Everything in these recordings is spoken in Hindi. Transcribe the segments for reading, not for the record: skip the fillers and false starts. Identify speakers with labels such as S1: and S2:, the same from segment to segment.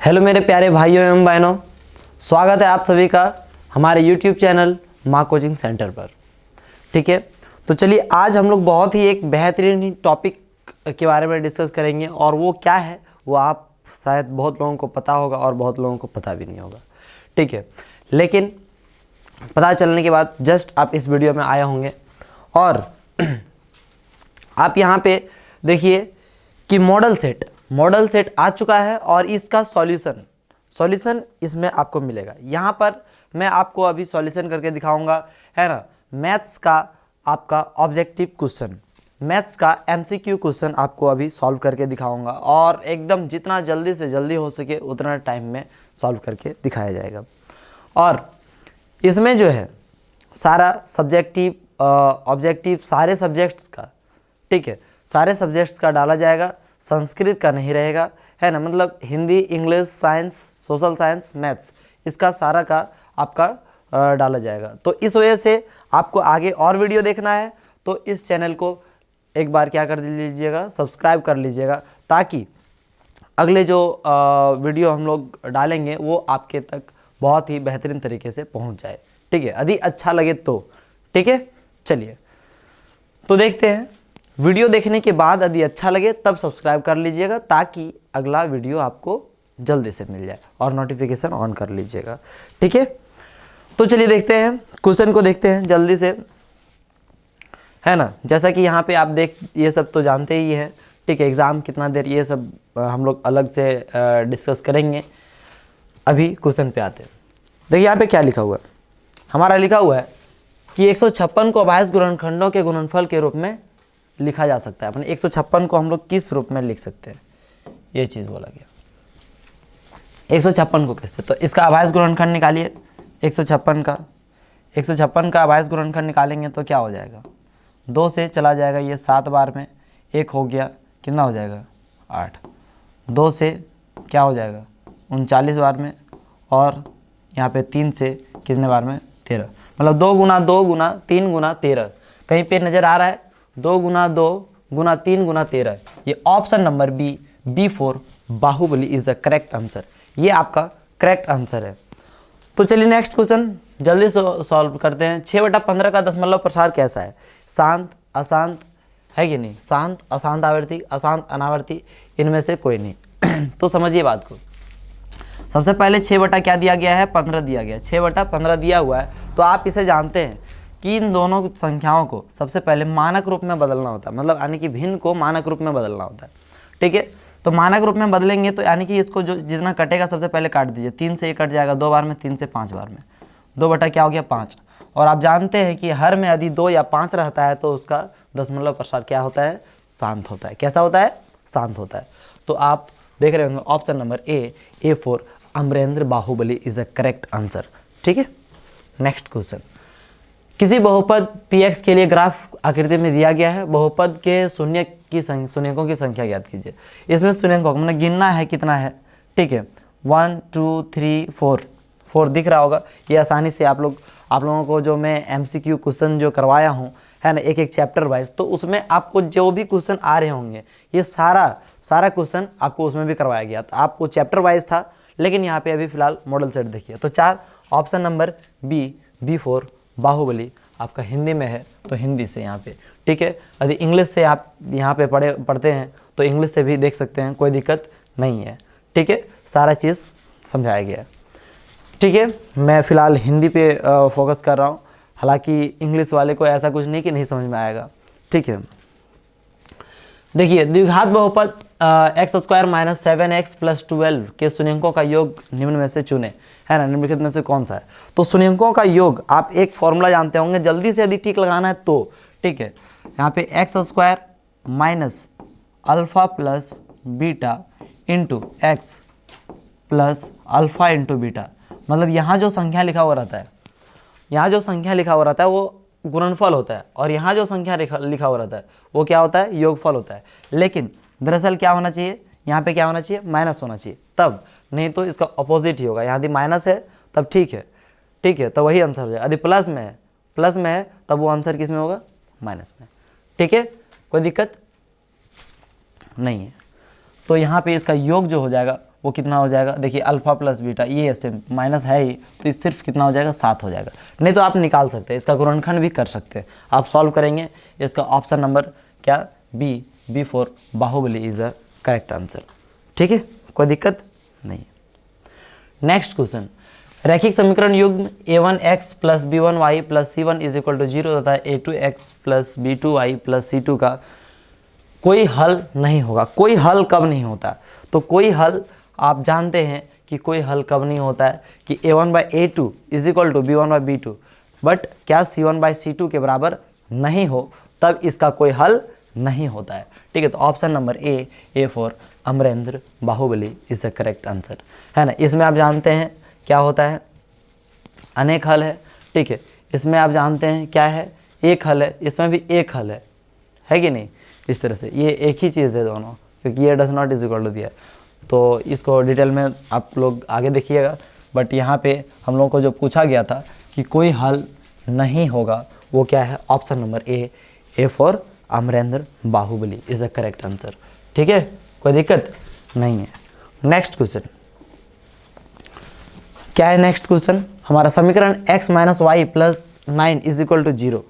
S1: हेलो मेरे प्यारे भाइयों एवं बहनों, स्वागत है आप सभी का हमारे YouTube चैनल माँ कोचिंग सेंटर पर। ठीक है, तो चलिए आज हम लोग बहुत ही एक बेहतरीन टॉपिक के बारे में डिस्कस करेंगे और वो क्या है वो आप शायद बहुत लोगों को पता होगा और बहुत लोगों को पता भी नहीं होगा। ठीक है, लेकिन पता चलने के बाद जस्ट आप इस वीडियो में आए होंगे और आप यहाँ पे देखिए कि मॉडल सेट आ चुका है और इसका सॉल्यूशन इसमें आपको मिलेगा। यहाँ पर मैं आपको अभी सॉल्यूशन करके दिखाऊंगा, है ना। मैथ्स का आपका ऑब्जेक्टिव क्वेश्चन, मैथ्स का एमसीक्यू क्वेश्चन आपको अभी सॉल्व करके दिखाऊंगा और एकदम जितना जल्दी से जल्दी हो सके उतना टाइम में सॉल्व करके दिखाया जाएगा। और इसमें जो है सारा सब्जेक्टिव ऑब्जेक्टिव सारे सब्जेक्ट्स का, ठीक है, सारे सब्जेक्ट्स का डाला जाएगा, संस्कृत का नहीं रहेगा, है ना। मतलब Hindi, English, science, social science, maths, इसका सारा का आपका डाला जाएगा। तो इस वजह से आपको आगे और वीडियो देखना है तो इस चैनल को एक बार क्या कर लीजिएगा, सब्सक्राइब कर लीजिएगा, ताकि अगले जो वीडियो हम लोग डालेंगे वो आपके तक बहुत ही बेहतरीन तरीके से पहुंच जाए। ठीक है, यदि अच्छा लगे तो ठीक है। चलिए तो देखते हैं, वीडियो देखने के बाद यदि अच्छा लगे तब सब्सक्राइब कर लीजिएगा ताकि अगला वीडियो आपको जल्दी से मिल जाए और नोटिफिकेशन ऑन कर लीजिएगा। ठीक है, तो चलिए देखते हैं, क्वेश्चन को देखते हैं जल्दी से, है ना। जैसा कि यहाँ पे आप ये सब तो जानते ही हैं। ठीक है, एग्ज़ाम कितना देर, ये सब हम लोग अलग से डिस्कस करेंगे। अभी क्वेश्चन पे आते हैं। देखिए यहाँ पे क्या लिखा हुआ है, हमारा लिखा हुआ है कि 156 को अभाज्य गुणनखंडों के गुणनफल के रूप में लिखा जा सकता है। अपने 156 को हम लोग किस रूप में लिख सकते हैं, ये चीज़ बोला गया। 156 को कैसे, तो इसका अभाज्य गुणनखंड निकालिए। 156 का अभाज्य गुणनखंड निकालेंगे तो क्या हो जाएगा, 2 से चला जाएगा ये 7 बार में, 1 हो गया, कितना हो जाएगा 8, 2 से क्या हो जाएगा 39 बार में, और यहाँ पे 3 से कितने बार में 13, मतलब 2 गुना 2 गुना 3 गुना 13, कहीं पे नज़र आ रहा है 2 गुना 2 गुना 3 गुना 13। ये option number B, B4 Baahubali is the correct answer. ये आपका करेक्ट आंसर है। तो चलिए नेक्स्ट क्वेश्चन जल्दी से सॉल्व करते हैं। 6/15 का दशमलव प्रसार कैसा है, शांत, अशांत, है कि नहीं, शांत, अशांत आवर्ती, अशांत अनावर्ती, इनमें से कोई नहीं। तो समझिए बात को। सबसे पहले 6 क्या दिया गया है, 15 दिया गया है। 6/15 दिया हुआ है तो आप इसे जानते हैं कि इन दोनों संख्याओं को सबसे पहले मानक रूप में बदलना होता है, मतलब यानी कि भिन्न को मानक रूप में बदलना होता है। ठीक है, तो मानक रूप में बदलेंगे तो यानी कि इसको जो जितना कटेगा सबसे पहले काट दीजिए। 3 से ये कट जाएगा 2 बार में, 3 से 5 बार में, 2 क्या हो गया 5। और आप जानते हैं कि हर में यदि 2 या 5 रहता है तो उसका दशमलव प्रसार क्या होता है, शांत होता है। कैसा होता है, शांत होता है। तो आप देख रहे होंगे option number A4 Amarendra Baahubali is a correct answer. ठीक है, नेक्स्ट क्वेश्चन। किसी बहुपद Px के लिए ग्राफ आकृति में दिया गया है, बहुपद के शून्यकों की संख्या ज्ञात कीजिए। इसमें शून्यकों को मतलब गिनना है कितना है। ठीक है, 1 2 3 4 दिख रहा होगा। ये आसानी से आप लोगों को जो मैं MCQ क्वेश्चन जो करवाया हूँ, है ना, एक चैप्टर वाइज, तो उसमें आपको जो भी क्वेश्चन आ रहे होंगे ये सारा क्वेश्चन आपको उसमें भी करवाया गया। तो आपको चैप्टर वाइज था, लेकिन यहाँ पे अभी फिलहाल मॉडल सेट देखिए। तो 4 ऑप्शन नंबर B4 बाहुबली आपका हिंदी में है तो हिंदी से यहाँ पे। ठीक है, यदि इंग्लिश से आप यहाँ पे पढ़ते हैं तो इंग्लिश से भी देख सकते हैं, कोई दिक्कत नहीं है। ठीक है, सारा चीज़ समझाया गया है। ठीक है, मैं फ़िलहाल हिंदी पे फोकस कर रहा हूँ, हालांकि इंग्लिश वाले को ऐसा कुछ नहीं कि नहीं समझ में आएगा। ठीक है, देखिए द्विघात बहुपद x² - 7x + 12 के शून्यकों का योग निम्न में से चुने, है ना, निम्नलिखित में से कौन सा है। तो शून्यकों का योग आप एक फॉर्मूला जानते होंगे, जल्दी से यदि टिक लगाना है तो। ठीक है, यहाँ पे x² - α + beta into x + α into beta, मतलब यहाँ जो संख्या लिखा हुआ रहता है, वो गुणनफल होता है, और यहाँ जो संख्या लिखा हुआ रहता है वो क्या होता है, योगफल होता है। लेकिन दरअसल क्या होना चाहिए, यहाँ पे क्या होना चाहिए, माइनस होना चाहिए, तब नहीं तो इसका अपोजिट ही होगा। यहाँ यदि माइनस है तब ठीक है, तो वही आंसर हो जाएगा। यदि प्लस में है तब वो आंसर किस में होगा, माइनस में। ठीक है, कोई दिक्कत नहीं है। तो यहाँ पे इसका योग जो हो जाएगा वो कितना हो जाएगा, देखिए अल्फा प्लस बीटा ये ऐसे माइनस है ही, तो इस सिर्फ कितना हो जाएगा 7 हो जाएगा। नहीं तो आप निकाल सकते हैं, इसका गुणनखंड भी कर सकते हैं। आप सॉल्व करेंगे, इसका ऑप्शन नंबर क्या B4 Baahubali is a correct answer. ठीक है, कोई दिक्कत नहीं। नेक्स्ट क्वेश्चन, रैखिक समीकरण युग्म a1x plus b1y plus c1 is equal to 0 तथा a2x plus b2y plus c2 का कोई हल नहीं होगा। कोई हल कब नहीं होता, तो कोई हल आप जानते हैं कि कोई हल कब नहीं होता है कि a1/a2 is equal to b1/b2, but क्या c1/c2 के बराबर नहीं हो, तब इसका कोई हल नहीं होता है। ठीक है, तो option number A4 Amarendra Baahubali is the correct answer, है ना। इसमें आप जानते हैं क्या होता है, अनेक हल है। ठीक है, इसमें आप जानते हैं क्या है, एक हल है, इसमें भी एक हल है कि नहीं। इस तरह से ये एक ही चीज़ है दोनों, क्योंकि ये does not is equal to दिया, तो इसको डिटेल में आप लोग आगे देखिएगा। बट यहाँ पे हम लोग को जो पूछा गया था कि कोई हल नहीं होगा, वो क्या है, option number A4 Amarendra Baahubali is the correct answer. ठीक है, कोई दिक्कत नहीं है। नेक्स्ट क्वेश्चन क्या है, नेक्स्ट क्वेश्चन हमारा समीकरण x minus Y plus 9 is equal to 0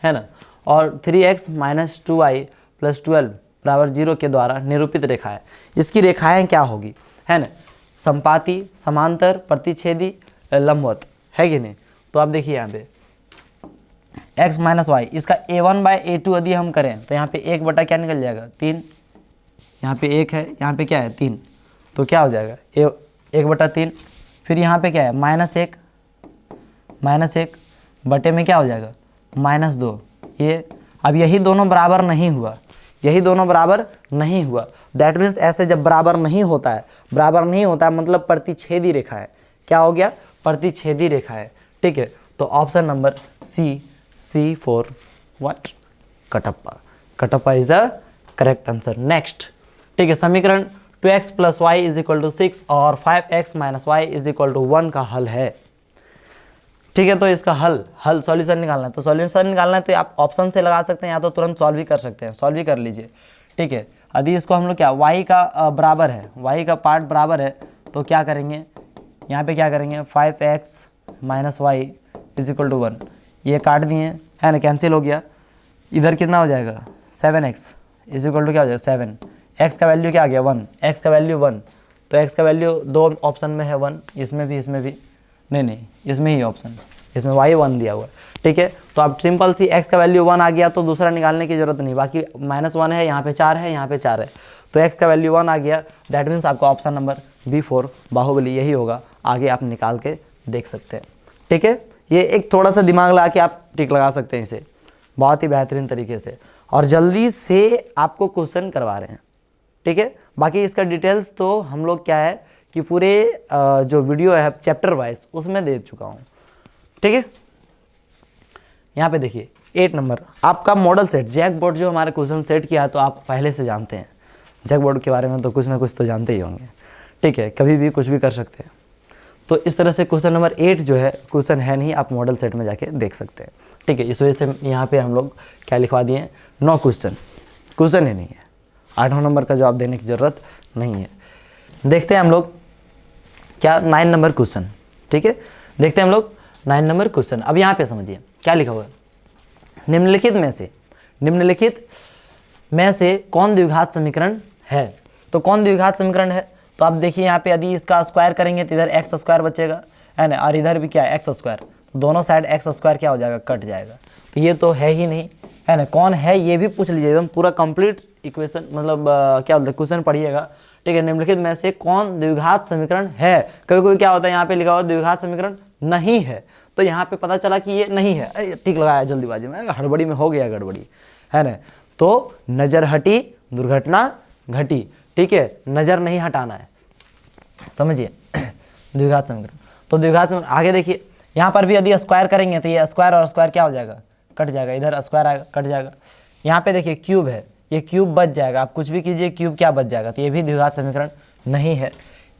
S1: है ना, और 3x माइनस 2y प्लस 12 बराबर 0 के द्वारा निरूपित रेखाएं। इसकी रेखाएं क्या होगी, है ना, संपाती, समांतर, प्रतिच्छेदी, लंबवत, है कि नहीं। तो आप देखिए यहाँ पे x माइनस वाई, इसका a1/a2 यदि हम करें तो यहाँ पे 1 बटा क्या निकल जाएगा 3, यहाँ पे 1 है, यहाँ पे क्या है 3, तो क्या हो जाएगा 1/3। फिर यहाँ पे क्या है -1 बटे में क्या हो जाएगा -2। ये अब यही दोनों बराबर नहीं हुआ, यही दोनों बराबर नहीं हुआ, दैट मीन्स ऐसे जब बराबर नहीं होता है, बराबर नहीं होता है मतलब प्रतिच्छेदी रेखा है। क्या हो गया, प्रतिच्छेदी रेखा है। ठीक है, तो option number C4 what, Kattappa, Kattappa is a correct answer. Next, ठीक है, समीकरण 2x plus Y is equal to 6 और 5x minus Y is equal to 1 का हल है। ठीक है, तो इसका हल सॉल्यूशन निकालना है, तो सॉल्यूशन निकालना है तो आप ऑप्शन से लगा सकते हैं या तो तुरंत सॉल्व भी कर सकते हैं, सॉल्व भी कर लीजिए। ठीक है, यदि इसको हम लोग क्या y का बराबर है, y का पार्ट बराबर है, तो क्या करेंगे, यहाँ पे क्या करेंगे 5x minus Y is equal to 1, ये काट दिए है ना, कैंसिल हो गया। इधर कितना हो जाएगा 7x इज इक्वल टू क्या हो जाएगा 7, x का वैल्यू क्या आ गया 1, x का वैल्यू 1, तो x का वैल्यू दो ऑप्शन में है 1, इसमें भी नहीं इसमें ही ऑप्शन, इसमें y 1 दिया हुआ है। ठीक है, तो आप सिंपल सी x का वैल्यू 1 आ गया तो दूसरा निकालने की जरूरत नहीं, बाकी -1 है, यहाँ पे 4 है, यहाँ पे 4 है, तो x का वैल्यू 1 आ गया, दैट मीन्स आपका ऑप्शन नंबर B4 बाहुबली यही होगा। आगे आप निकाल के देख सकते हैं। ठीक है, ये एक थोड़ा सा दिमाग लगा के आप टिक लगा सकते हैं इसे बहुत ही बेहतरीन तरीके से, और जल्दी से आपको क्वेश्चन करवा रहे हैं। ठीक है, बाकी इसका डिटेल्स तो हम लोग क्या है कि पूरे जो वीडियो है चैप्टर वाइज उसमें दे चुका हूँ। ठीक है, यहाँ पे देखिए 8 नंबर आपका मॉडल सेट जैक बोर्ड जो हमारे क्वेश्चन सेट किया है, तो आप पहले से जानते हैं जैक बोर्ड के बारे में, तो कुछ ना कुछ तो जानते ही होंगे। ठीक है, कभी भी कुछ भी कर सकते हैं। तो इस तरह से क्वेश्चन नंबर 8 जो है क्वेश्चन है नहीं, आप मॉडल सेट में जाके देख सकते हैं। ठीक है, इस वजह से यहाँ पे हम लोग क्या लिखवा दिए 9 क्वेश्चन ही नहीं है, 8वां नंबर का जवाब देने की ज़रूरत नहीं है। देखते हैं हम लोग क्या 9 नंबर क्वेश्चन। ठीक है, देखते हैं हम लोग 9 नंबर क्वेश्चन। अब यहाँ पे समझिए क्या लिखा हुआ है, निम्नलिखित में से कौन द्विघात समीकरण है। तो कौन द्विघात समीकरण है, तो आप देखिए यहाँ पे यदि इसका स्क्वायर करेंगे तो इधर एक्स स्क्वायर बचेगा, है ना, और इधर भी क्या है एक्स स्क्वायर, तो दोनों साइड एक्स स्क्वायर क्या हो जाएगा कट जाएगा, तो ये तो है ही नहीं, है ना। कौन है ये भी पूछ लीजिए, एकदम पूरा कंप्लीट इक्वेशन मतलब क्या बोलते हैं क्वेश्चन पढ़िएगा। ठीक है, निम्नलिखित में से कौन द्विघात समीकरण है। कभी कोई क्या होता है यहाँ पे लिखा हुआ द्विघात समीकरण नहीं है, तो यहाँ पे पता चला कि ये नहीं है, ठीक लगाया जल्दीबाजी में, हड़बड़ी में हो गया गड़बड़ी, है ना। तो नज़र हटी दुर्घटना घटी। ठीक है, नज़र नहीं हटाना है, समझिए द्विघात समीकरण। तो द्विघात समीकरण आगे देखिए, यहाँ पर भी यदि स्क्वायर करेंगे तो ये स्क्वायर और स्क्वायर क्या हो जाएगा कट जाएगा, इधर स्क्वायर आएगा कट जाएगा। यहाँ पे देखिए क्यूब है, ये क्यूब बच जाएगा, आप कुछ भी कीजिए क्यूब क्या बच जाएगा, तो ये भी द्विघात समीकरण नहीं है।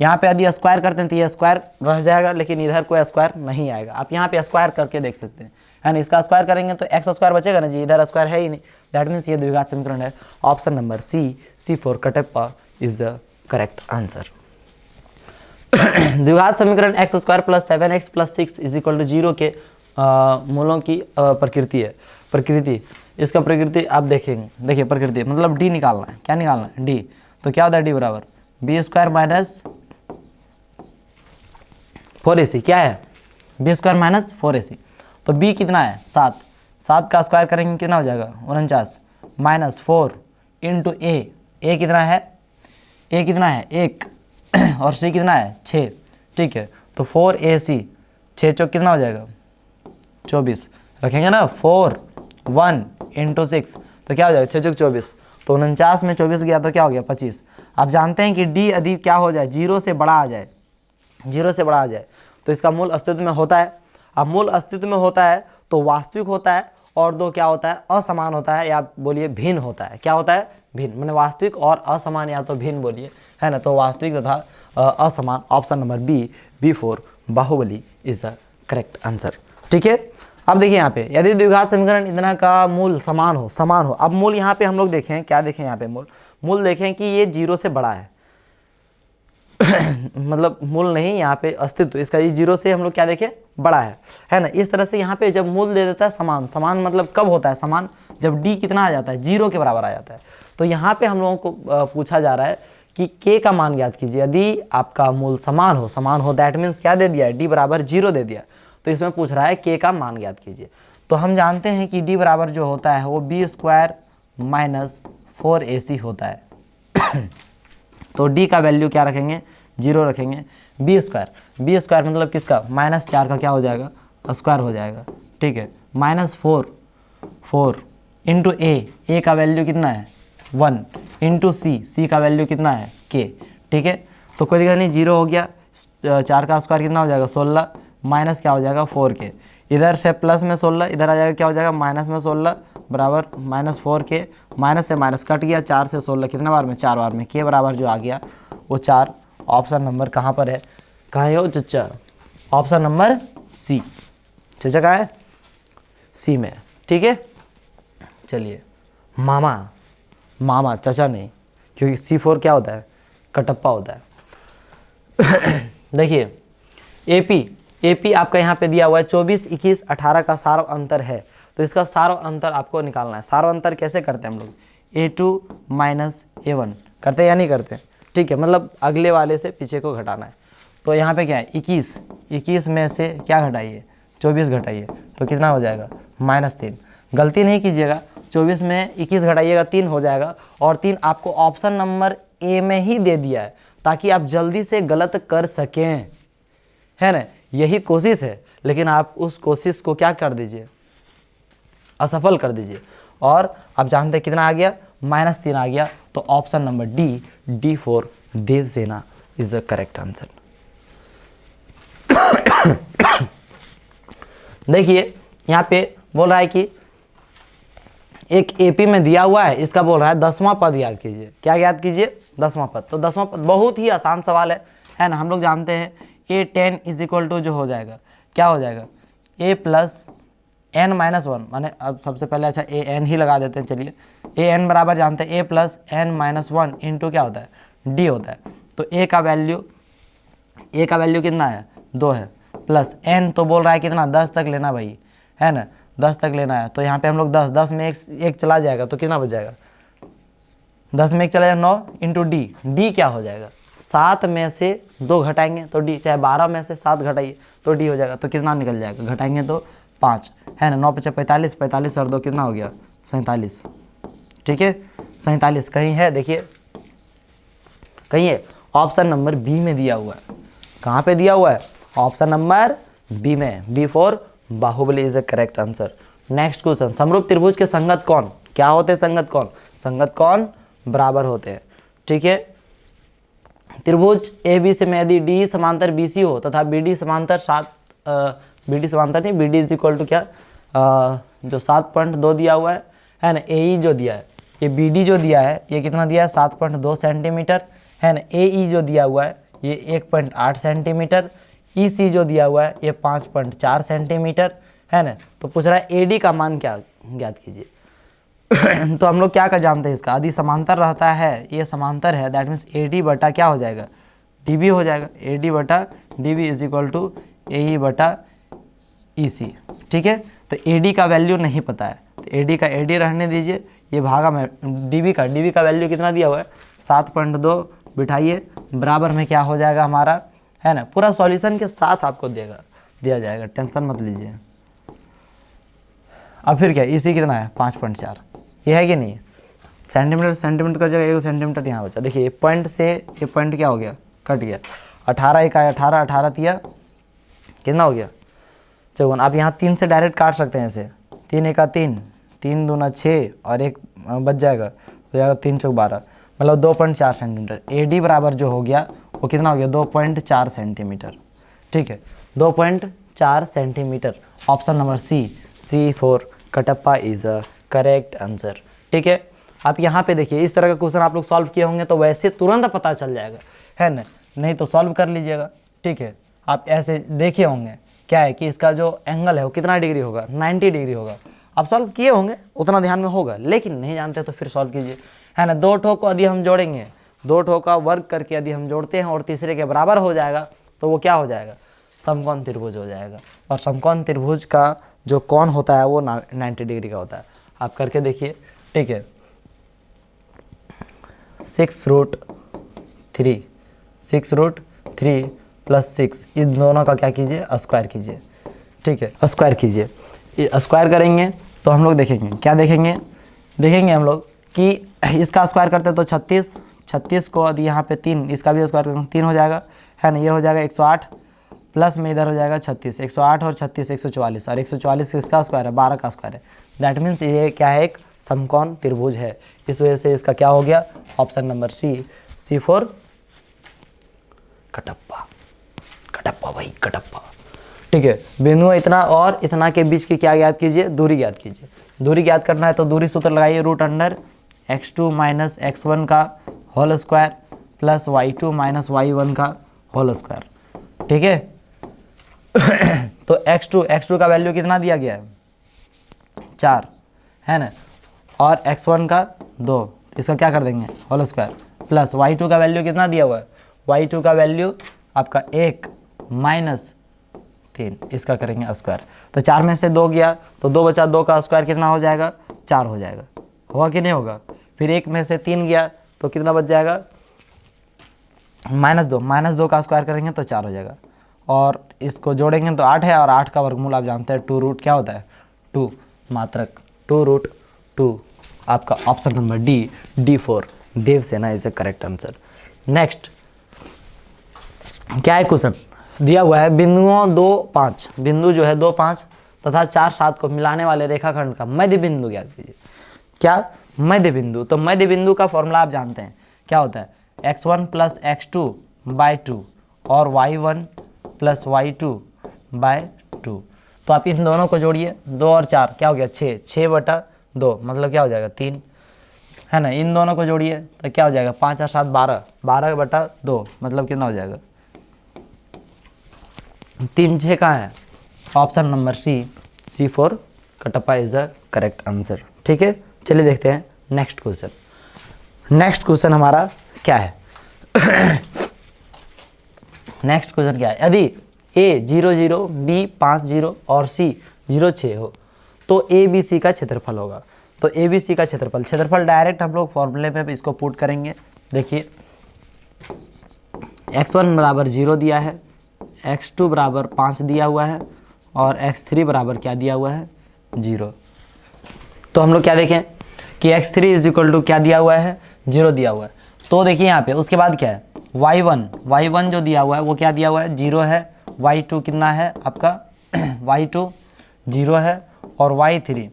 S1: यहाँ पे यदि स्क्वायर करते हैं तो ये स्क्वायर रह जाएगा, लेकिन इधर कोई स्क्वायर नहीं आएगा। आप यहाँ पे स्क्वायर करके देख सकते हैं, है ना। इसका स्क्वायर करेंगे तो एक्स स्क्वायर बचेगा ना जी, इधर स्क्वायर है ही नहीं, दैट मीन्स ये द्विघात समीकरण है। Option number C4 Kattappa is the correct answer. द्विघात समीकरण x square plus 7x plus 6 is equal to 0 के मूलों की प्रकृति है। प्रकृति, इसका प्रकृति आप देखेंगे, देखिए प्रकृति मतलब डी निकालना है। क्या निकालना है? डी। तो क्या होता है डी बराबर बी स्क्वायर माइनस 4ac। क्या है? B square minus 4ac। तो बी कितना है? 7। 7 का स्क्वायर करेंगे कितना हो जाएगा? 49 माइनस 4 इंटू ए कितना है? ए कितना है? 1 और सी कितना है? 6। ठीक है, तो 4ac 6 चौक कितना हो जाएगा? 24 रखेंगे ना। 4 1 इंटू 6 तो क्या हो जाएगा? 6 चौक 24। तो 49 में 24 गया तो क्या हो गया? 25। आप जानते हैं कि डी यदि क्या हो जाए? 0 से बड़ा आ जाए, 0 से बड़ा आ जाए तो इसका मूल अस्तित्व में होता है। अब मूल अस्तित्व में होता है तो वास्तविक होता है, और दो क्या होता है? असमान होता है, या बोलिए भिन्न होता है। क्या होता है? भिन्न। मैंने वास्तविक और असमान या तो भिन्न बोलिए, है ना। तो वास्तविक तथा असमान, option number B, B4 Baahubali is the correct answer. ठीक है, अब देखिए यहाँ पे यदि द्विघात समीकरण इतना का मूल समान हो। अब मूल यहाँ पे हम लोग देखें, क्या देखें यहाँ पे? मूल देखें कि ये 0 से बड़ा है। मतलब मूल नहीं, यहाँ पे अस्तित्व इसका, ये 0 से हम लोग क्या देखें? बड़ा है ना। इस तरह से यहाँ पे जब मूल दे देता है समान, समान मतलब कब होता है समान? जब डी कितना आ जाता है? 0 के बराबर आ जाता है। तो यहाँ पे हम लोगों को पूछा जा रहा है कि के का मान ज्ञात कीजिए। यदि आपका मूल समान हो दैट मीन्स क्या दे दिया? डी बराबर 0 दे दिया। तो इसमें पूछ रहा है के का मान ज्ञात कीजिए। तो हम जानते हैं कि डी बराबर जो होता है वो बी स्क्वायर माइनस 4ac होता है। तो डी का वैल्यू क्या रखेंगे? 0 रखेंगे। बी स्क्वायर मतलब किसका? -4 का क्या हो जाएगा? स्क्वायर हो जाएगा। ठीक है, -4 इंटू ए का वैल्यू कितना है? 1 इंटू सी का वैल्यू कितना है? के। ठीक है, तो कोई दिक्कत नहीं, 0 हो गया। 4 का स्क्वायर कितना हो जाएगा? 16 माइनस क्या हो जाएगा? 4 के। इधर से प्लस में 16 इधर आ जाएगा, क्या हो जाएगा? माइनस में 16 बराबर -4 के। माइनस से माइनस कट गया, 4 से 16 कितने बार में? 4 बार में। के बराबर जो आ गया वो 4। ऑप्शन नंबर कहाँ पर है? कहाँ है वो चच्चा? Option number C. चच्चा कहाँ है? सी में। ठीक है, चलिए मामा चचा नहीं, क्योंकि C4 क्या होता है? कटप्पा होता है। देखिए एपी आपका यहाँ पे दिया हुआ है 24, 21, 18 का सार्व अंतर है। तो इसका सार्व अंतर आपको निकालना है। सार्व अंतर कैसे करते हैं हम लोग? A2 माइनस A1 करते हैं या नहीं करते? ठीक है, मतलब अगले वाले से पीछे को घटाना है। तो यहाँ पे क्या है? 21 में से क्या घटाइए? 24 घटाइए तो कितना हो जाएगा? -3। गलती नहीं कीजिएगा, 24 में 21 घटाइएगा 3 हो जाएगा, और 3 आपको ऑप्शन नंबर ए में ही दे दिया है ताकि आप जल्दी से गलत कर सकें, है ना। यही कोशिश है, लेकिन आप उस कोशिश को क्या कर दीजिए? असफल कर दीजिए। और आप जानते हैं कितना आ गया? -3 आ गया। तो option number D, D4 Devasena is the correct answer. देखिए यहाँ पे बोल रहा है कि एक एपी में दिया हुआ है, इसका बोल रहा है 10वां पद याद कीजिए। क्या याद कीजिए? 10वां पद। तो 10वां पद बहुत ही आसान सवाल है ना। हम लोग जानते हैं A10 इज इक्वल टू जो हो जाएगा, क्या हो जाएगा? A प्लस n-1, माने अब सबसे पहले अच्छा an ही लगा देते हैं। चलिए an बराबर जानते हैं A प्लस n-1 इंटू क्या होता है? d होता है। तो a का वैल्यू कितना है? 2 है, प्लस n तो बोल रहा है कितना? 10 तक लेना भाई, है ना। 10 तक लेना है। तो यहाँ पे हम लोग 10 में एक चला जाएगा तो कितना बच जाएगा? 10 में 1 चला जाएगा 9 इंटू डी क्या हो जाएगा? 7 में से 2 घटाएंगे तो डी, चाहे 12 में से 7 घटाइए तो डी हो जाएगा। तो कितना निकल जाएगा? घटाएंगे तो 5, है ना। 9 × 45, 45 और 2 कितना हो गया? 47। ठीक है, 47 कहीं है? देखिए कहीं है? ऑप्शन नंबर बी में दिया हुआ है। कहाँ पे दिया हुआ है? ऑप्शन नंबर बी में। B4 Baahubali is the correct answer. Next question, समरूप त्रिभुज के संगत कौन? क्या होते हैं संगत कौन? संगत कौन? बराबर होते हैं। ठीक है, त्रिभुज ABC में यदि D समांतर BC हो तथा BD समांतर BD इज इक्वल टू क्या? जो 7.2 दिया हुआ है ना। AE जो दिया है, ये BD जो दिया है ये कितना दिया है? 7.2 सेंटीमीटर, है ना। AE जो दिया हुआ है ये 1.8 सेंटीमीटर। EC जो दिया हुआ है ये 5.4 सेंटीमीटर, है ना। तो पूछ रहा है AD का मान क्या ज्ञात कीजिए। तो हम लोग क्या कर जानते हैं इसका? यदि समांतर रहता है, ये समांतर है, दैट मीन्स AD बटा क्या हो जाएगा? डी हो जाएगा, ए डी बटा D B is equal to A E बटा ई सी। ठीक है, तो ए डी का वैल्यू नहीं पता है, तो ए डी का ए डी रहने दीजिए, ये भागा में डी बी का वैल्यू कितना दिया हुआ है 7.2 बिठाइए, बराबर में क्या हो जाएगा हमारा, है ना, पूरा सॉल्यूशन के साथ आपको दिया जाएगा, टेंशन मत लीजिए। अब फिर क्या, इसी कितना है 5.4, ये है कि नहीं, सेंटीमीटर कर जाएगा, 1 सेंटीमीटर यहाँ बचा। देखिए पॉइंट से ये पॉइंट क्या हो गया, कट गया, 18 इकाई 18 तिया कितना हो गया 54। आप यहाँ 3 से डायरेक्ट काट सकते हैं ऐसे, 3 एका 3, 3 दूना 6 और 1 बच जाएगा, हो जाएगा 3 चौक 12, मतलब 2.4 सेंटीमीटर। ए डी बराबर जो हो गया वो कितना हो गया 2.4 सेंटीमीटर। ठीक है, 2.4 centimetre. Option number C for Kattappa is a correct answer. ठीक है, आप यहाँ पे देखिए, इस तरह का क्वेश्चन आप लोग सॉल्व किए होंगे तो वैसे तुरंत पता चल जाएगा, है ना, नहीं तो सॉल्व कर लीजिएगा। ठीक है, आप ऐसे देखे होंगे क्या है कि इसका जो एंगल है वो कितना डिग्री होगा, 90 डिग्री होगा। आप सॉल्व किए होंगे, उतना ध्यान में होगा, लेकिन नहीं जानते तो फिर सॉल्व कीजिए, है ना। 2 ठो को यदि हम जोड़ेंगे, 2 ठो का वर्ग करके यदि हम जोड़ते हैं और तीसरे के बराबर हो जाएगा तो वो क्या हो जाएगा, समकोण त्रिभुज हो जाएगा। और समकोण त्रिभुज का जो कोण होता है वो 90 डिग्री का होता है। आप करके देखिए। ठीक है, 6√3 प्लस 6, इन दोनों का क्या कीजिए, स्क्वायर कीजिए। ठीक है, स्क्वायर कीजिए। स्क्वायर करेंगे तो हम लोग देखेंगे, क्या देखेंगे हम लोग कि इसका स्क्वायर करते हैं तो 36 को यदि यहाँ पे 3, इसका भी स्क्वायर करेंगे 3 हो जाएगा, है ना, ये हो जाएगा 108, प्लस में इधर हो जाएगा 36, 108 और 36 144, और 144 किसका स्क्वायर है, 12 का स्क्वायर है। दैट मीन्स ये क्या है, एक समकोण त्रिभुज है। इस वजह से इसका क्या हो गया, option number C for Kattappa भाई, कटप्पा। ठीक है, बिंदु इतना और इतना के बीच की क्या ज्ञात कीजिए, दूरी ज्ञात कीजिए। दूरी ज्ञात करना है तो दूरी सूत्र लगाइए, √x2 माइनस x1 का whole square plus y2 minus y1 का होल स्क्वायर। ठीक है, तो x2 का वैल्यू कितना दिया गया है 4, है ना, और x1 का 2, इसका क्या कर देंगे होल स्क्वायर, प्लस y2 का वैल्यू कितना दिया हुआ है, y2 का वैल्यू आपका 1 माइनस 3, इसका करेंगे स्क्वायर। तो 4 में से 2 गया तो 2 बचा, 2 का स्क्वायर कितना हो जाएगा, 4 हो जाएगा, होगा कि नहीं होगा। फिर 1 में से 3 गया तो कितना बच जाएगा, -2 का स्क्वायर करेंगे तो 4 हो जाएगा, और इसको जोड़ेंगे तो 8 है, और 8 का वर्गमूल आप जानते हैं 2 क्या होता है, 2 मात्रक, 2√2। आपका option number D4 Devasena is a correct answer. Next क्या है क्वेश्चन दिया हुआ है, बिंदुओं 2, 5, बिंदु जो है 2, 5 तथा 4, 7 को मिलाने वाले रेखाखंड का मध्य बिंदु ज्ञात कीजिए। क्या, मध्य बिंदु। तो मध्य बिंदु का फॉर्मूला आप जानते हैं क्या होता है, x1 प्लस x2/2 और y1 प्लस y2/2। तो आप इन दोनों को जोड़िए, 2 और 4 क्या हो गया 6/2, मतलब क्या हो जाएगा 3, है ना। इन दोनों को जोड़िए तो क्या हो जाएगा 5 और 7 12/2, मतलब कितना हो जाएगा 3 6 कहाँ है, option number C for Kattappa is a correct answer. ठीक है, चलिए देखते हैं नेक्स्ट क्वेश्चन। नेक्स्ट क्वेश्चन हमारा क्या है नेक्स्ट क्वेश्चन क्या है, यदि A 0 0, B 5 0 और C 0 6 हो तो ABC का क्षेत्रफल होगा। तो ABC का क्षेत्रफल डायरेक्ट हम लोग फॉर्मूले में इसको पुट करेंगे। देखिए x1 बराबर 0 दिया है, x2 बराबर 5 दिया हुआ है, और x3 बराबर क्या दिया हुआ है 0। तो हम लोग क्या देखें कि x3 इज इक्वल टू क्या दिया हुआ है 0 दिया हुआ है। तो देखिए यहाँ पे उसके बाद क्या है y1 जो दिया हुआ है वो क्या दिया हुआ है 0 है, y2 कितना है आपका y2 0 है, और y3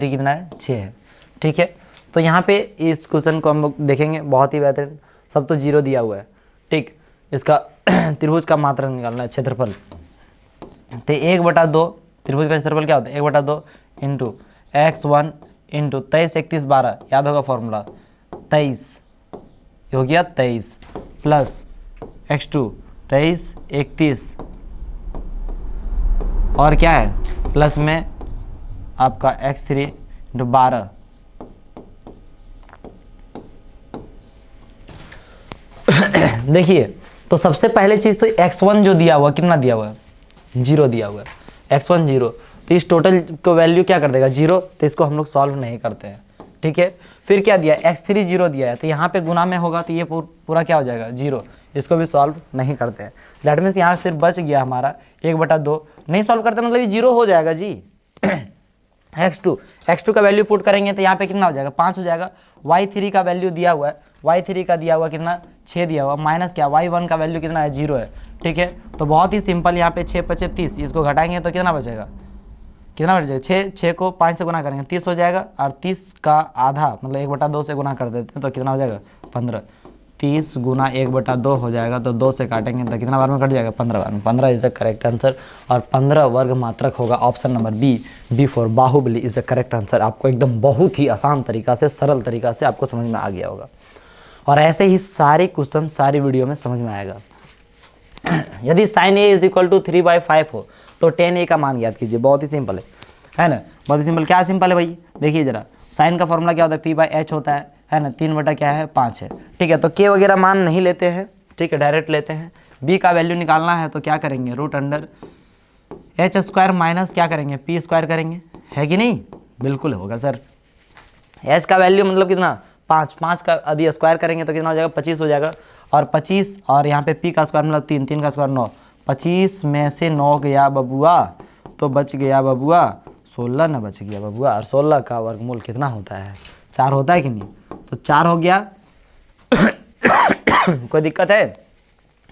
S1: कितना है 6 है। ठीक है, तो यहाँ पे इस क्वेश्चन को हम लोग देखेंगे, बहुत ही बेहतरीन, सब तो 0 दिया हुआ है। ठीक, इसका त्रिभुज का मात्रा निकालना है, क्षेत्रफल। तो 1/2 त्रिभुज का क्षेत्रफल क्या होता है 1/2 इंटू x1 इंटू 23 31 12, याद होगा फॉर्मूला 23 हो गया 23, प्लस x2 23 31, और क्या है प्लस में आपका x3 इंटू 12, देखिए तो सबसे पहले चीज़ तो x1 जो दिया हुआ कितना दिया हुआ है, 0 दिया हुआ है, x1 0, तो इस टोटल को वैल्यू क्या कर देगा 0, तो इसको हम लोग सॉल्व नहीं करते हैं, ठीक है। फिर क्या दिया x3 0 दिया है, तो यहाँ पे गुना में होगा तो ये पूरा क्या हो जाएगा 0, इसको भी सॉल्व नहीं करते हैं। दैट मीन्स यहाँ सिर्फ बच गया हमारा 1/2, नहीं सॉल्व करते मतलब ये 0 हो जाएगा जी। x2 का वैल्यू पुट करेंगे तो यहाँ पे कितना हो जाएगा 5 हो जाएगा। y3 का वैल्यू दिया हुआ है, y3 का दिया हुआ कितना 6 दिया हुआ, माइनस क्या y1 का वैल्यू कितना है 0 है, ठीक है। तो बहुत ही सिंपल, यहाँ पे 6 5 30, इसको घटाएंगे तो कितना बचेगा, कितना बच जाएगा 6 को 5 से गुना करेंगे 30 हो जाएगा, और 30 का आधा मतलब 1/2 से गुना कर देते हैं तो कितना हो जाएगा 15, 30 गुना 1/2 हो जाएगा, तो 2 से काटेंगे तो कितना बार में कट जाएगा 15 बार में। 15 इज़ द करेक्ट आंसर, और 15 वर्ग मात्रक होगा option number B for Baahubali is the correct answer. आपको एकदम बहुत ही आसान तरीका से, सरल तरीका से आपको समझ में आ गया होगा, और ऐसे ही सारे क्वेश्चन सारी वीडियो में समझ में आएगा। यदि sin a is equal to 3/5 हो तो tan a का मान ज्ञात कीजिए। बहुत ही सिंपल है ना, बहुत ही सिंपल। क्या सिंपल है भाई, देखिए जरा, साइन का फॉर्मूला क्या होता है p/h होता है ना, 3 क्या है 5 है, ठीक है। तो k वगैरह मान नहीं लेते हैं, ठीक है, डायरेक्ट लेते हैं। b का वैल्यू निकालना है तो क्या करेंगे, √h² माइनस क्या करेंगे p² करेंगे, है कि नहीं, बिल्कुल होगा सर। h का वैल्यू मतलब कितना 5 का यदि स्क्वायर करेंगे तो कितना हो जाएगा 25 हो जाएगा, और 25 और यहाँ पे p का स्क्वायर मतलब 3 का स्क्वायर 9, 25 में से 9 गया बबुआ तो बच गया बबुआ 16 न बच गया बबुआ, और 16 का वर्गमूल कितना होता है 4 होता है कि नहीं, तो 4 हो गया। कोई दिक्कत है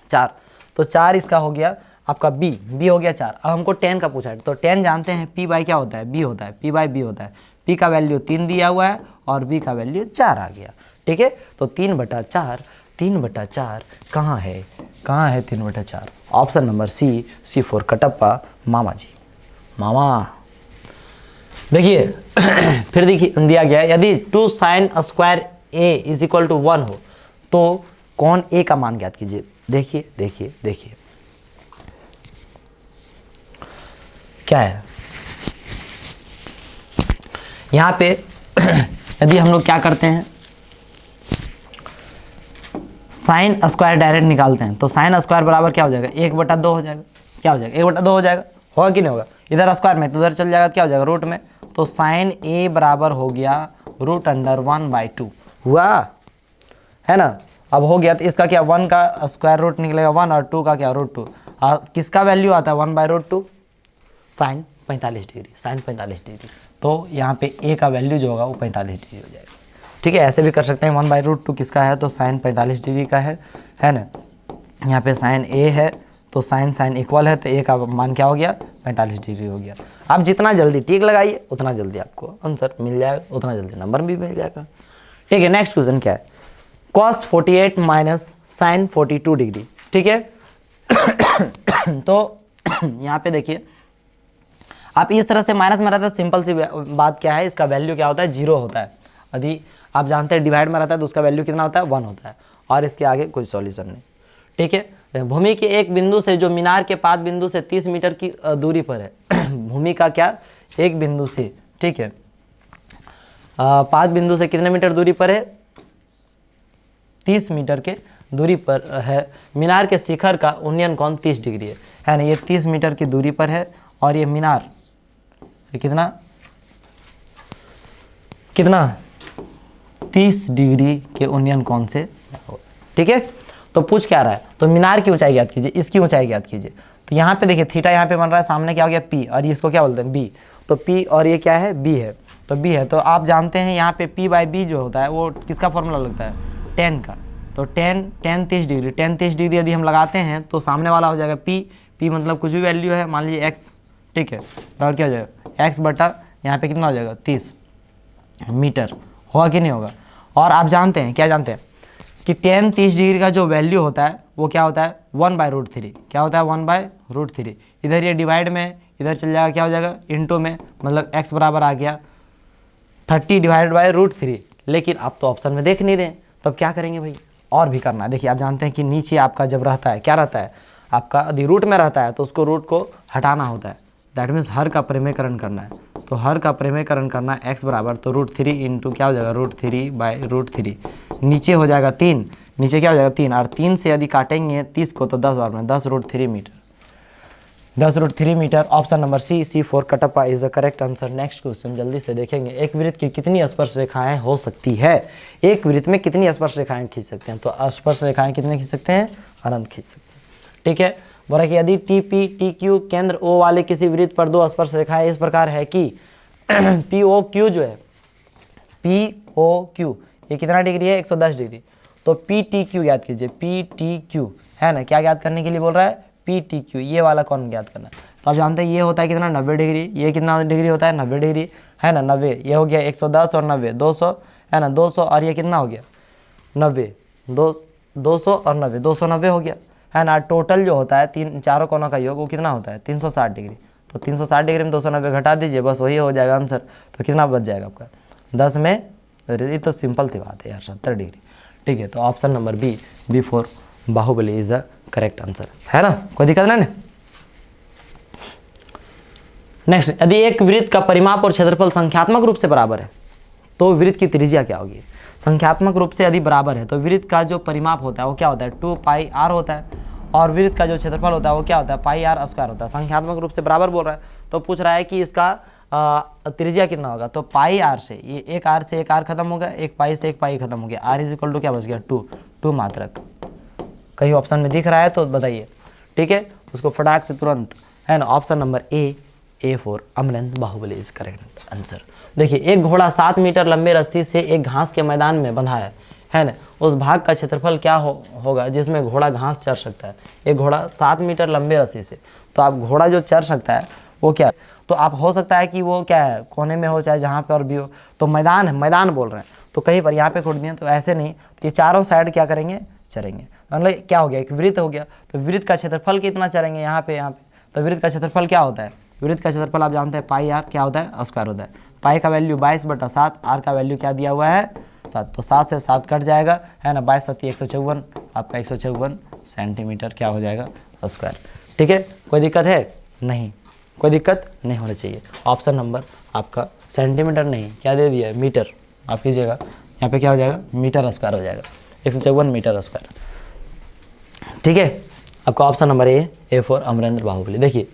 S1: 4, तो 4 इसका हो गया आपका b हो गया 4। अब हमको tan का पूछा है, तो tan जानते हैं p/ क्या होता है b होता है, p/b होता है। p का वैल्यू 3 दिया हुआ है और b का वैल्यू 4 आ गया, ठीक है। तो 3/4 कहाँ है 3/4, option number C for Kattappa मामा जी, मामा। देखिए फिर देखिए दिया गया है, यदि 2 sin² a is equal to 1 हो तो कौन a का मान ज्ञात कीजिए। देखिए क्या है यहाँ पे यदि हम लोग क्या करते हैं sin² डायरेक्ट निकालते हैं, तो sin² बराबर क्या हो जाएगा 1/2 हो जाएगा, क्या हो जाएगा 1/2 हो जाएगा, होगा कि नहीं होगा, इधर स्क्वायर में तो उधर चल जाएगा, क्या हो जाएगा रूट में, तो sin a बराबर हो गया √1/2 हुआ है ना। अब हो गया तो इसका क्या 1 का स्क्वायर रूट निकलेगा 1 और 2 का क्या √2, किसका वैल्यू आता है 1/√2 sin 45 डिग्री, तो यहाँ पे a का वैल्यू जो होगा वो 45 डिग्री हो जाएगा, ठीक है। ऐसे भी कर सकते हैं 1/√2 किसका है तो sin 45 डिग्री का है ना। यहाँ पे sin a है तो sin इक्वल है, तो a का मान क्या हो गया 45 डिग्री हो गया। आप जितना जल्दी टिक लगाइए उतना जल्दी आपको आंसर मिल जाएगा, उतना जल्दी नंबर भी मिल जाएगा, ठीक है। नेक्स्ट क्वेश्चन क्या है, cos 48 माइनस sin 42 डिग्री, ठीक है। तो यहाँ पे देखिए आप इस तरह से माइनस में रहता है, सिंपल सी बात क्या है, इसका वैल्यू क्या होता है 0 होता है। यदि आप जानते हैं डिवाइड में रहता है तो उसका वैल्यू कितना होता है 1 होता है, और इसके आगे कोई सॉल्यूशन नहीं, ठीक है। भूमि के एक बिंदु से जो मीनार के पाद बिंदु से 30 मीटर की दूरी पर है, भूमि का क्या एक बिंदु से, ठीक है, पाद बिंदु से कितने मीटर दूरी पर है 30 मीटर के दूरी पर है, मीनार के शिखर का उन्नयन कोण 30 डिग्री है ना। ये 30 मीटर की दूरी पर है और ये मीनार से कितना 30 डिग्री के उन्नयन कोण से, ठीक है। तो पूछ क्या रहा है, तो मीनार की ऊंचाई ज्ञात कीजिए, इसकी ऊंचाई ज्ञात कीजिए। तो यहाँ पे देखिए थीटा यहाँ पे बन रहा है, सामने क्या हो गया p, और इसको क्या बोलते हैं b, तो p और ये क्या है b है, तो b है। तो आप जानते हैं यहाँ पे p/b जो होता है वो किसका फॉर्मूला लगता है tan का, तो tan 30 डिग्री यदि हम लगाते हैं तो सामने वाला हो जाएगा p मतलब कुछ भी वैल्यू है, मान लीजिए x, ठीक है, तो क्या हो जाएगा x बटा यहाँ पे कितना हो जाएगा 30 मीटर, होगा कि नहीं होगा। और आप जानते हैं क्या जानते हैं कि tan 30 डिग्री का जो वैल्यू होता है वो क्या होता है 1/√3, क्या होता है 1/√3। इधर ये डिवाइड में इधर चल जाएगा, क्या हो जाएगा इनटू में, मतलब x बराबर आ गया 30 डिवाइड बाय √3। लेकिन आप तो ऑप्शन में देख नहीं रहे, तब क्या करेंगे भाई, और भी करना है। देखिए आप जानते हैं कि नीचे आपका जब रहता है क्या रहता है, आपका यदि रूट में रहता है तो उसको रूट को हटाना होता है, दैट मीन्स हर का परिमेयकरण करना है। तो हर का परिमेयकरण करना है x बराबर, तो √3 इंटू क्या हो जाएगा √3/√3, नीचे हो जाएगा 3, नीचे क्या हो जाएगा 3, और 3 से यदि काटेंगे 30 को तो 10 बार में 10√3 मीटर, 10√3 मीटर। Option number C, C4 Kattappa is the correct answer. Next question जल्दी से देखेंगे। एक वृत्त की कितनी स्पर्श रेखाएं हो सकती है? एक वृत्त में कितनी स्पर्श रेखाएं खींच सकते हैं? तो स्पर्श रेखाएं कितने खींच सकते हैं? अनंत खींच सकते हैं। ठीक है, बोला कि यदि TP TQ केंद्र O वाले किसी वृत्त पर दो स्पर्श रेखाएं इस प्रकार है कि POQ जो है, POQ ये कितना डिग्री है? 110 डिग्री। तो PTQ याद कीजिए, PTQ है ना, क्या याद करने के लिए बोल रहा है? PTQ, ये वाला कौन याद करना है? तो आप जानते हैं ये होता है कितना? 90 डिग्री। ये कितना डिग्री होता है? 90 डिग्री, है ना। 90 ये हो गया 110 और 90 200, है ना 200, और ये कितना हो गया? 90, 200 और 90 290 हो गया, है ना। टोटल जो होता है चारों कोनों का योग वो कितना होता है? 360 डिग्री। तो 360 डिग्री में 290 घटा दीजिए, बस वही हो जाएगा आंसर। तो कितना बच जाएगा आपका? 10 में, ये तो सिंपल सी बात है यार, 70 डिग्री। ठीक है, तो option number B, B4 Baahubali is the correct answer, है ना। कोई दिक्कत नहीं। नेक्स्ट, यदि एक वृत्त का परिमाप और क्षेत्रफल संख्यात्मक रूप से बराबर है तो वृत्त की त्रिज्या क्या होगी? संख्यात्मक रूप से यदि बराबर है तो वृत्त का जो परिमाप होता है वो क्या होता है? 2πr होता है, और वृत्त का जो क्षेत्रफल होता है वो क्या होता है? πr² होता है। संख्यात्मक रूप से बराबर बोल रहा है, तो पूछ रहा है कि इसका त्रिज्या कितना होगा? तो πr से ये एक r से एक r खत्म हो गया, एक पाई से एक पाई खत्म हो गया, r इज इक्वल टू क्या बच गया? 2 मात्रक। कहीं ऑप्शन में दिख रहा है तो बताइए, ठीक है, उसको फटाक से तुरंत, है ना। Option number A, A4 Amarendra Baahubali is correct answer. देखिए, एक घोड़ा 7 मीटर लंबे रस्सी से एक घास के मैदान में बंधा है ना। उस भाग का क्षेत्रफल क्या होगा जिसमें घोड़ा घास चर सकता है? एक घोड़ा 7 मीटर लंबे रस्सी से, तो आप घोड़ा जो चर सकता है वो क्या? तो आप हो सकता है कि वो क्या है, कोने में हो चाहे जहाँ पे और भी हो। तो मैदान है, मैदान बोल रहे हैं, तो कहीं पर यहाँ पे खोद दिए, तो ऐसे नहीं, तो ये चारों साइड क्या करेंगे? चरेंगे। मतलब क्या हो गया? एक वृत्त हो गया, तो वृत्त का क्षेत्रफल कितना चरेंगे? यहाँ पे तो वृत्त का क्षेत्रफल क्या होता है? वृत्त का क्षेत्रफल आप जानते हैं πr क्या होता है? स्क्वायर होता है। पाई का वैल्यू 22/7, r का वैल्यू क्या दिया हुआ है? 7, तो 7 से 7 कट जाएगा, है ना। 22 7 154, आपका 154 सेंटीमीटर क्या हो जाएगा? स्क्वायर। ठीक है, कोई दिक्कत है? नहीं, कोई दिक्कत नहीं होनी चाहिए। ऑप्शन नंबर आपका सेंटीमीटर नहीं, क्या दे दिया है? मीटर। आप कीजिएगा, यहाँ पे क्या हो जाएगा? मीटर स्क्वायर हो जाएगा, 154 मीटर स्क्वायर। ठीक है, आपका option number A, A4 Amarendra Baahubali. देखिए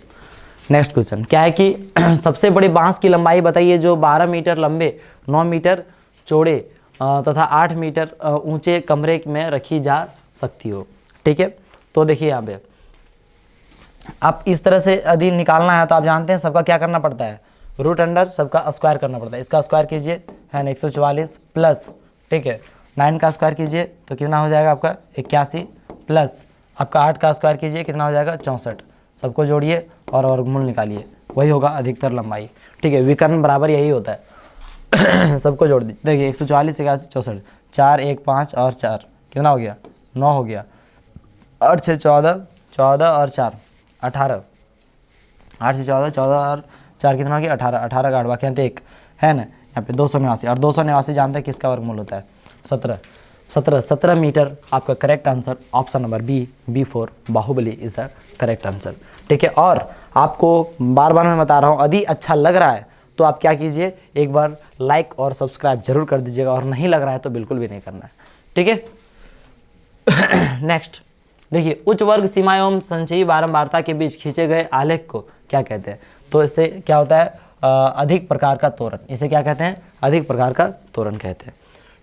S1: नेक्स्ट क्वेश्चन क्या है कि सबसे बड़ी बांस की लंबाई बताइए जो 12 मीटर लंबे, 9 मीटर चौड़े तथा 8 मीटर ऊंचे कमरे में रखी जा सकती हो। ठीक है, तो देखिए यहाँ पे आप इस तरह से यदि निकालना है तो आप जानते हैं सबका क्या करना पड़ता है? रूट अंडर सबका स्क्वायर करना पड़ता है। इसका स्क्वायर कीजिए, है ना 144 प्लस, ठीक है 9 का स्क्वायर कीजिए तो कितना हो जाएगा आपका? 81 प्लस आपका 8 का स्क्वायर कीजिए, कितना हो जाएगा? 64। सबको जोड़िए और वर्गमूल निकालिए, वही होगा अधिकतर लंबाई। ठीक है, विकर्ण बराबर यही होता है। सबको जोड़ दीजिए। देखिए 144 81 64, 4 1 5 और 4 कितना हो गया? 9 हो गया। 8 6 14, 14 और 4 18, 8 से 14, 14 और 4 कितना हो गया? 18, 18 का 8 बाकी 1 है ना। यहाँ पे 289, और 289 जानते हैं किसका वर्गमूल होता है? 17 मीटर आपका correct answer. Option number B, B4 Baahubali is a correct answer. ठीक है, और आपको बार बार मैं बता रहा हूँ, यदि अच्छा लग रहा है तो आप क्या कीजिए, एक बार लाइक और सब्सक्राइब जरूर कर दीजिएगा, और नहीं लग रहा है तो बिल्कुल भी नहीं करना है। ठीक है। नेक्स्ट देखिए, उच्च वर्ग सीमा एवं संचयी बारंबारता के बीच खींचे गए आलेख को क्या कहते हैं? तो इससे क्या होता है? अधिक प्रकार का त्वरण। इसे क्या कहते हैं? अधिक प्रकार का त्वरण कहते हैं।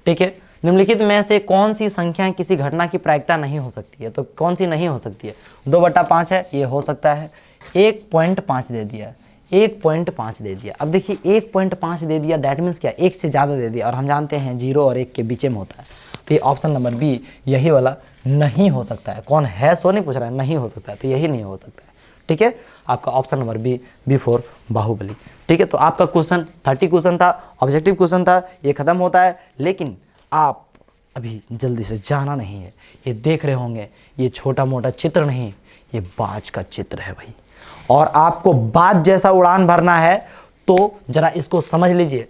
S1: ठीक है, निम्नलिखित में से कौन सी संख्या किसी घटना की प्रायिकता नहीं हो सकती है? तो कौन सी नहीं हो सकती है? 2/5 है, ये हो सकता है। 1.5 दे दिया, 1.5 दे दिया। अब देखिए 1.5 दे दिया, दैट मीन्स क्या? 1 से ज़्यादा दे दिया, और हम जानते हैं 0 और 1 के बीच में होता है। तो ये ऑप्शन नंबर बी, यही वाला नहीं हो सकता है। कौन है सो नहीं पूछ रहा है, नहीं हो सकता है, तो यही नहीं हो सकता है। ठीक है, आपका option number B, B4 Baahubali. ठीक है, तो आपका क्वेश्चन 30 क्वेश्चन था, ऑब्जेक्टिव क्वेश्चन था, ये खत्म होता है। लेकिन आप अभी जल्दी से जाना नहीं है, ये देख रहे होंगे, ये छोटा मोटा चित्र नहीं, ये बाज का चित्र है भाई। और आपको बाज जैसा उड़ान भरना है तो जरा इसको समझ लीजिए।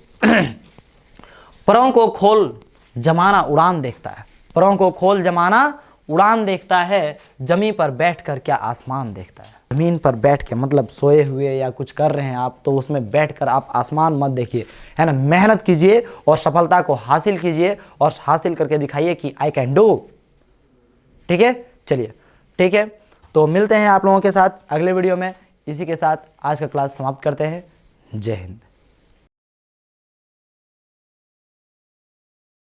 S1: परों को खोल जमाना उड़ान देखता है, परों को खोल जमाना उड़ान देखता है, जमीन पर बैठकर क्या आसमान देखता है। जमीन पर बैठ के मतलब सोए हुए या कुछ कर रहे हैं आप, तो उसमें बैठकर आप आसमान मत देखिए, है ना। मेहनत कीजिए और सफलता को हासिल कीजिए, और हासिल करके दिखाइए कि आई कैन डू, ठीक है, चलिए ठीक है, तो मिलते हैं आप लोगों के साथ अगले वीडियो में। इसी के साथ आज का क्लास समाप्त करते हैं। जय हिंद।